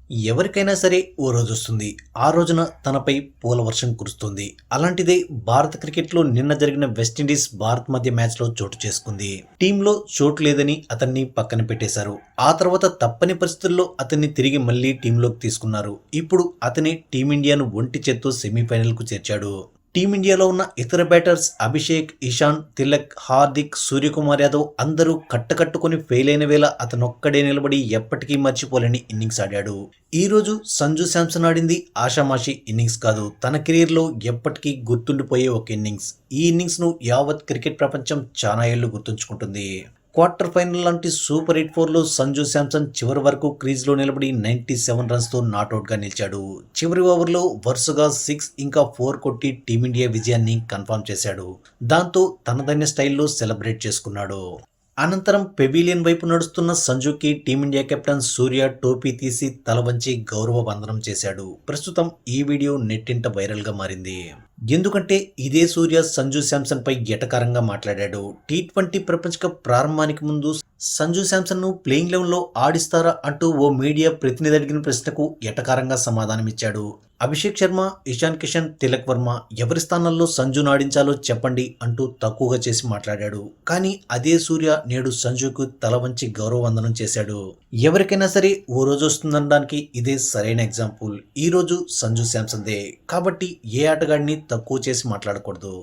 ఎవరికైనా సరే ఓ రోజొస్తుంది. ఆ రోజున తనపై పూల వర్షం కురుస్తుంది. అలాంటిదే భారత క్రికెట్‌లో నిన్న జరిగిన వెస్టిండీస్, భారత్ మధ్య మ్యాచ్‌లో చోటు చేసుకుంది. టీమ్‌లో చోటు లేదని అతన్ని పక్కన పెట్టేశారు. ఆ తర్వాత తప్పని పరిస్థితుల్లో అతన్ని తిరిగి మళ్ళీ టీమ్‌లోకి తీసుకున్నారు. ఇప్పుడు అతనే టీమిండియాను ఒంటి చేత్తో సెమీఫైనల్‌కు చేర్చాడు. టీమిండియాలో ఉన్న ఇతర బ్యాటర్స్ అభిషేక్, ఇషాన్, తిలక్, హార్దిక్, సూర్యకుమార్ యాదవ్ అందరూ కట్టకట్టుకుని ఫెయిల్ అయిన వేళ అతనొక్కడే నిలబడి ఎప్పటికీ మర్చిపోలేని ఇన్నింగ్స్ ఆడాడు. ఈరోజు సంజు శాంసన్ ఆడింది ఆషామాషీ ఇన్నింగ్స్ కాదు. తన కెరీర్‌లో ఎప్పటికీ గుర్తుండిపోయే ఒక ఇన్నింగ్స్. ఈ ఇన్నింగ్స్‌ను యావత్ క్రికెట్ ప్రపంచం చానా ఏళ్లు గుర్తుంచుకుంటుంది. క్వార్టర్ ఫైనల్ లాంటి సూపర్ హిట్ 4లో సంజు శాంసన్ చివరి వరకు క్రీజ్లో నిలబడి 97 రన్స్‌తో నాటౌట్‌గా నిలిచాడు. చివరి ఓవర్లో వరుసగా 6 ఇంకా 4 కొట్టి టీమిండియా విజయాన్ని కన్ఫర్మ్ చేశాడు. దాంతో తనదైన స్టైల్‌లో సెలబ్రేట్ చేసుకున్నాడు. అనంతరం పెవిలియన్ వైపు నడుస్తున్న సంజుకి టీమిండియా కెప్టెన్ సూర్య టోపీ తీసి తల వంచి గౌరవ వందనం చేశాడు. ప్రస్తుతం ఈ వీడియో నెట్టింట వైరల్‌గా మారింది. ఎందుకంటే ఇదే సూర్య సంజు శాంసన్ పై ఎటకారంగా మాట్లాడాడు. టీ20 ప్రపంచ కప్ ప్రారంభానికి ముందు సంజు శాంసన్ను ప్లేయింగ్ 11లో ఆడిస్తారా అంటూ ఓ మీడియా ప్రతినిధి అడిగిన ప్రశ్నకు ఎటకారంగా సమాధానమిచ్చాడు. అభిషేక్ శర్మ, ఇషాన్ కిషన్, తిలక్ వర్మ ఎవరి స్థానాల్లో సంజును ఆడించాలో చెప్పండి అంటూ తక్కువగా చేసి మాట్లాడాడు. కానీ అదే సూర్య నేడు సంజుకు తల వంచి గౌరవ వందనం చేశాడు. ఎవరికైనా సరే ఓ రోజు వస్తుందనడానికి ఇదే సరైన ఎగ్జాంపుల్. ఈ రోజు సంజు శాంసన్దే. కాబట్టి ఏ ఆటగాడిని తక్కువ చేసి మాట్లాడకూడదు.